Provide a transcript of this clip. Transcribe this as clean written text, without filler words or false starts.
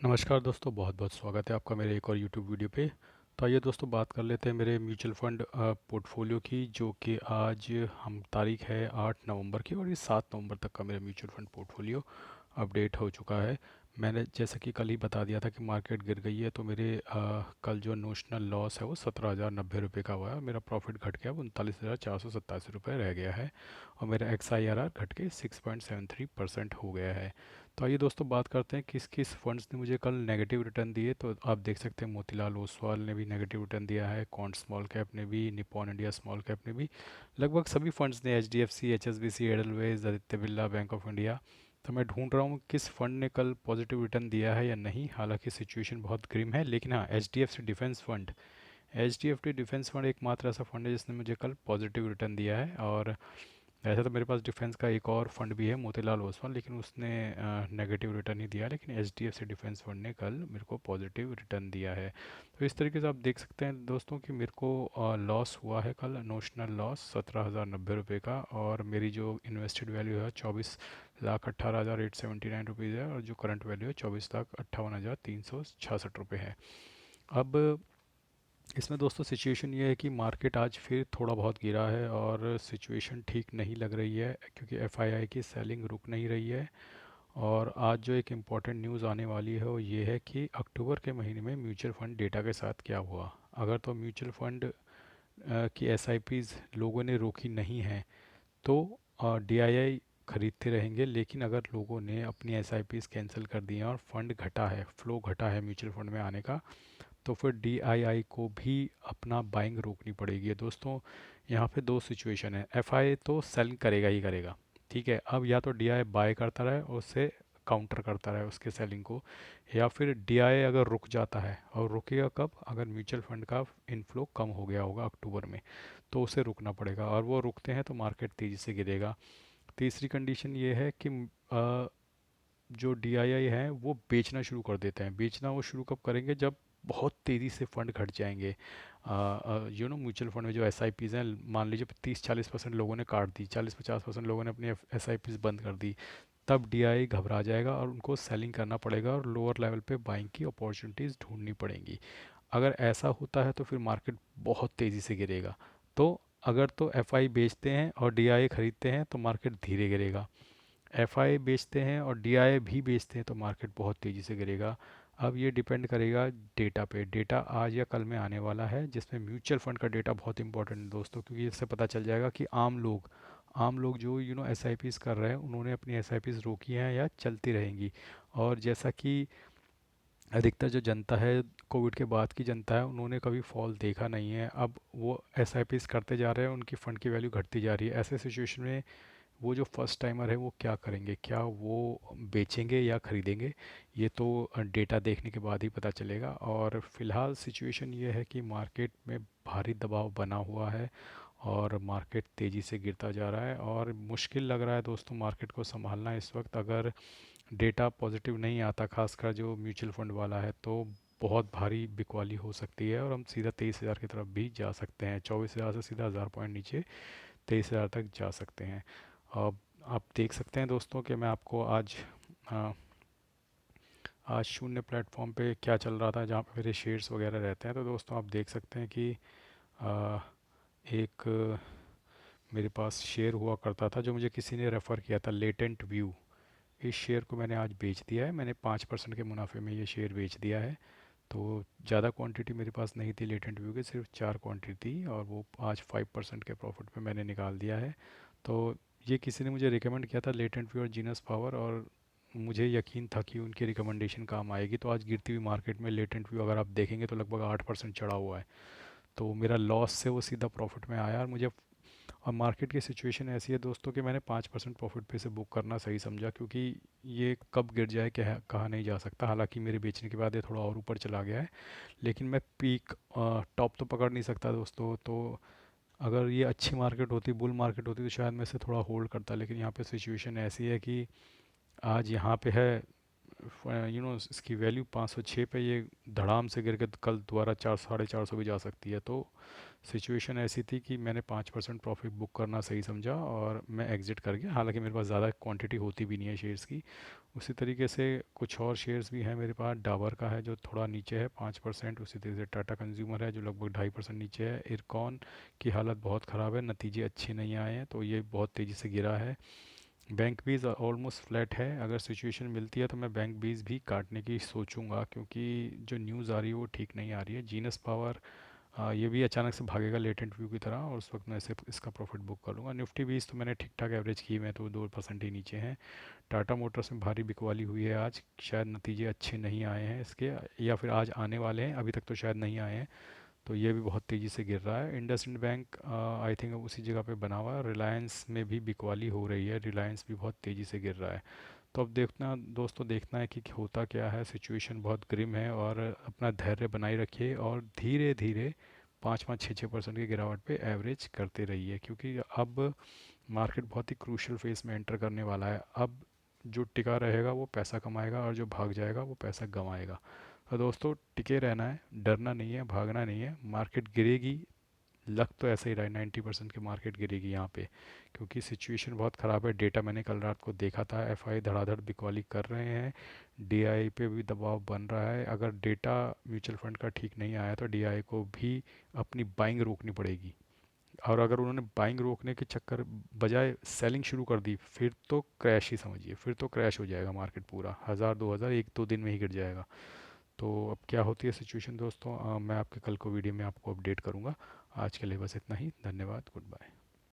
नमस्कार दोस्तों, बहुत बहुत स्वागत है आपका मेरे एक और यूट्यूब वीडियो पे। तो आइए दोस्तों बात कर लेते हैं मेरे म्यूचुअल फंड पोर्टफोलियो की, जो कि आज हम तारीख है 8 नवंबर की, और ये 7 नवंबर तक का मेरा म्यूचुअल फंड पोर्टफोलियो अपडेट हो चुका है। मैंने जैसा कि कल ही बता दिया था कि मार्केट गिर गई है, तो मेरे कल जो नोशनल लॉस है वो 17,090 रुपये का हुआ है। मेरा प्रॉफिट घट गया, वो 39,487 रुपये रह गया है, और मेरा XIRR घट के 6.73% हो गया है। तो आइए दोस्तों बात करते हैं किस किस फंड्स ने मुझे कल नेगेटिव रिटर्न दिए। तो आप देख सकते हैं मोतीलाल ओसवाल ने भी नेगेटिव रिटर्न दिया है, कॉन्ट स्मॉल कैप ने भी, निपॉन इंडिया स्मॉल कैप ने भी, लगभग सभी फंड्स ने, HDFC, HSBC, एडलवेज, आदित्य बिरला, बैंक ऑफ इंडिया। तो मैं ढूंढ रहा हूँ किस फंड ने कल पॉजिटिव रिटर्न दिया है या नहीं। हालांकि सिचुएशन बहुत ग्रिम है, लेकिन हाँ, H D F C defence fund एकमात्र ऐसा फंड है जिसने मुझे कल पॉजिटिव रिटर्न दिया है। और ऐसे तो मेरे पास डिफेंस का एक और फंड भी है, मोतीलाल ओसवाल, लेकिन उसने नेगेटिव रिटर्न ही दिया। लेकिन HDFC डिफेंस फंड ने कल मेरे को पॉजिटिव रिटर्न दिया है। तो इस तरीके से आप देख सकते हैं दोस्तों कि मेरे को लॉस हुआ है कल, नोशनल लॉस 17,090 रुपये का, और मेरी जो इन्वेस्टेड वैल्यू है 24,18,879 रुपीज़ है, और जो करंट वैल्यू है 24,58,366 रुपये है। अब इसमें दोस्तों सिचुएशन ये है कि मार्केट आज फिर थोड़ा बहुत गिरा है, और सिचुएशन ठीक नहीं लग रही है, क्योंकि FII की सेलिंग रुक नहीं रही है। और आज जो एक इम्पॉर्टेंट न्यूज़ आने वाली है वो ये है कि अक्टूबर के महीने में म्यूचुअल फंड डेटा के साथ क्या हुआ। अगर तो म्यूचुअल फंड की SIPs लोगों ने रोकी नहीं है, तो DII खरीदते रहेंगे। लेकिन अगर लोगों ने अपनी SIPs कैंसिल कर दी हैं और फंड घटा है, फ्लो घटा है म्यूचुअल फंड में आने का, तो फिर DII को भी अपना बाइंग रोकनी पड़ेगी दोस्तों। यहाँ पे दो सिचुएशन है, FI तो सेल करेगा ही करेगा, ठीक है। अब या तो DII बाय करता रहे और उससे काउंटर करता रहे उसके सेलिंग को, या फिर DII अगर रुक जाता है, और रुकेगा कब, अगर म्यूचुअल फंड का इनफ्लो कम हो गया होगा अक्टूबर में, तो उसे रुकना पड़ेगा, और वो रुकते हैं तो मार्केट तेज़ी से गिरेगा। तीसरी कंडीशन ये है कि जो DII हैं वो बेचना शुरू कर देते हैं। बेचना वो शुरू कब करेंगे, जब बहुत तेज़ी से फंड घट जाएंगे। म्यूचुअल फंड में जो SIPs हैं, मान लीजिए 30-40% लोगों ने काट दी, 40-50% लोगों ने अपनी SIPs बंद कर दी, तब DII घबरा जाएगा और उनको सेलिंग करना पड़ेगा, और लोअर लेवल पे बाइंग की अपॉर्चुनिटीज़ ढूंढनी पड़ेंगी। अगर ऐसा होता है तो फिर मार्केट बहुत तेज़ी से गिरेगा। तो अगर तो FI बेचते हैं और DII खरीदते हैं तो मार्केट धीरे गिरेगा। FI बेचते हैं और DII भी बेचते हैं तो मार्केट बहुत तेज़ी से गिरेगा। अब ये डिपेंड करेगा डेटा पे। डेटा आज या कल में आने वाला है, जिसमें म्यूचुअल फंड का डेटा बहुत इंपॉर्टेंट है दोस्तों, क्योंकि इससे पता चल जाएगा कि आम लोग जो SIPs कर रहे हैं, उन्होंने अपनी SIPs रोकी हैं या चलती रहेंगी। और जैसा कि अधिकतर जो जनता है, कोविड के बाद की जनता है, उन्होंने कभी फॉल देखा नहीं है। अब वो SIPs करते जा रहे हैं, उनकी फ़ंड की वैल्यू घटती जा रही है। ऐसे सिचुएशन में वो जो फर्स्ट टाइमर है वो क्या करेंगे, क्या वो बेचेंगे या खरीदेंगे, ये तो डेटा देखने के बाद ही पता चलेगा। और फिलहाल सिचुएशन ये है कि मार्केट में भारी दबाव बना हुआ है, और मार्केट तेज़ी से गिरता जा रहा है, और मुश्किल लग रहा है दोस्तों मार्केट को संभालना इस वक्त। अगर डेटा पॉजिटिव नहीं आता, खासकर जो म्यूचुअल फंड वाला है, तो बहुत भारी बिकवाली हो सकती है, और हम सीधा 23,000 की तरफ भी जा सकते हैं। 24,000 से सीधा 1,000 पॉइंट नीचे 23,000 तक जा सकते हैं। अब आप देख सकते हैं दोस्तों कि मैं आपको आ, आज शून्य प्लेटफॉर्म पे क्या चल रहा था, जहाँ पे मेरे शेयर्स वगैरह रहते हैं। तो दोस्तों आप देख सकते हैं कि आ, एक मेरे पास शेयर हुआ करता था जो मुझे किसी ने रेफ़र किया था, लेटेंट व्यू। इस शेयर को मैंने आज बेच दिया है, मैंने 5% के मुनाफे में ये शेयर बेच दिया है। तो ज़्यादा क्वांटिटी मेरे पास नहीं थी लेटेंट व्यू की, सिर्फ 4 क्वांटिटी थी, और वो आज 5% के प्रॉफिट पे मैंने निकाल दिया है। तो ये किसी ने मुझे रिकमेंड किया था, लेटेंट व्यू और जीनस पावर, और मुझे यकीन था कि उनकी रिकमेंडेशन काम आएगी। तो आज गिरती हुई मार्केट में लेटेंट व्यू अगर आप देखेंगे तो लगभग 8% चढ़ा हुआ है। तो मेरा लॉस से वो सीधा प्रॉफिट में आया, और मुझे, और मार्केट की सिचुएशन ऐसी है दोस्तों कि मैंने 5% प्रॉफिट पे से बुक करना सही समझा, क्योंकि ये कब गिर जाए क्या कहा नहीं जा सकता। हालांकि मेरे बेचने के बाद ये थोड़ा और ऊपर चला गया है, लेकिन मैं पीक टॉप तो पकड़ नहीं सकता दोस्तों। तो अगर ये अच्छी मार्केट होती, बुल मार्केट होती, तो शायद मैं इसे थोड़ा होल्ड करता। लेकिन यहाँ पे सिचुएशन ऐसी है कि आज यहाँ पे है, इसकी वैल्यू 506 पे, ये धड़ाम से गिर के कल दोबारा 400 साढ़े 400 भी जा सकती है। तो सिचुएशन ऐसी थी कि मैंने 5% प्रॉफिट बुक करना सही समझा और मैं एग्ज़िट कर गया, हालांकि मेरे पास ज़्यादा क्वांटिटी होती भी नहीं है शेयर्स की। उसी तरीके से कुछ और शेयर्स भी हैं मेरे पास। डाबर का है जो थोड़ा नीचे है 5%। उसी तरीके से टाटा कंज्यूमर है जो लगभग 2.5% नीचे है। इरकॉन की हालत बहुत ख़राब है, नतीजे अच्छे नहीं आए हैं तो ये बहुत तेज़ी से गिरा है। बैंक बीज ऑलमोस्ट फ्लैट है। अगर सिचुएशन मिलती है तो मैं बैंक बीज भी काटने की सोचूंगा, क्योंकि जो न्यूज़ आ रही है वो ठीक नहीं आ रही है। जीनस पावर ये भी अचानक से भागेगा लेटेंट व्यू की तरह, और उस वक्त मैं इसे इसका प्रॉफिट बुक कर लूँगा। निफ्टी बीस तो मैंने ठीक ठाक एवरेज की, मैं तो 2% ही नीचे हैं। टाटा मोटर्स में भारी बिकवाली हुई है आज, शायद नतीजे अच्छे नहीं आए हैं इसके, या फिर आज आने वाले हैं, अभी तक तो शायद नहीं आए हैं। तो ये भी बहुत तेज़ी से गिर रहा है। इंडसइंड बैंक आई थिंक उसी जगह पे बना हुआ है। रिलायंस में भी बिकवाली हो रही है, रिलायंस भी बहुत तेज़ी से गिर रहा है। तो अब देखना दोस्तों, देखना है कि होता क्या है। सिचुएशन बहुत ग्रिम है, और अपना धैर्य बनाए रखिए और धीरे धीरे 5-5 6-6% की गिरावट पे एवरेज करते रहिए, क्योंकि अब मार्केट बहुत ही क्रूशियल फेस में एंटर करने वाला है। अब जो टिका रहेगा वो पैसा कमाएगा, और जो भाग जाएगा वो पैसा गंवाएगा। तो दोस्तों, टिके रहना है, डरना नहीं है, भागना नहीं है। मार्केट गिरेगी, लग तो ऐसा ही रहा है 90% की मार्केट गिरेगी यहाँ पे, क्योंकि सिचुएशन बहुत ख़राब है। डेटा मैंने कल रात को देखा था, एफआई धड़ाधड़ बिकवाली कर रहे हैं, डीआई पे भी दबाव बन रहा है। अगर डेटा म्यूचुअल फंड का ठीक नहीं आया तो डीआई को भी अपनी बाइंग रोकनी पड़ेगी। और अगर उन्होंने बाइंग रोकने के चक्कर बजाय सेलिंग शुरू कर दी, फिर तो क्रैश ही समझिए, फिर तो क्रैश हो जाएगा मार्केट पूरा, 1000 2000 1-2 दिन में ही गिर जाएगा। तो अब क्या होती है सिचुएशन दोस्तों, मैं आपके कल को वीडियो में आपको अपडेट करूँगा। आज के लिए बस इतना ही, धन्यवाद, गुड बाय।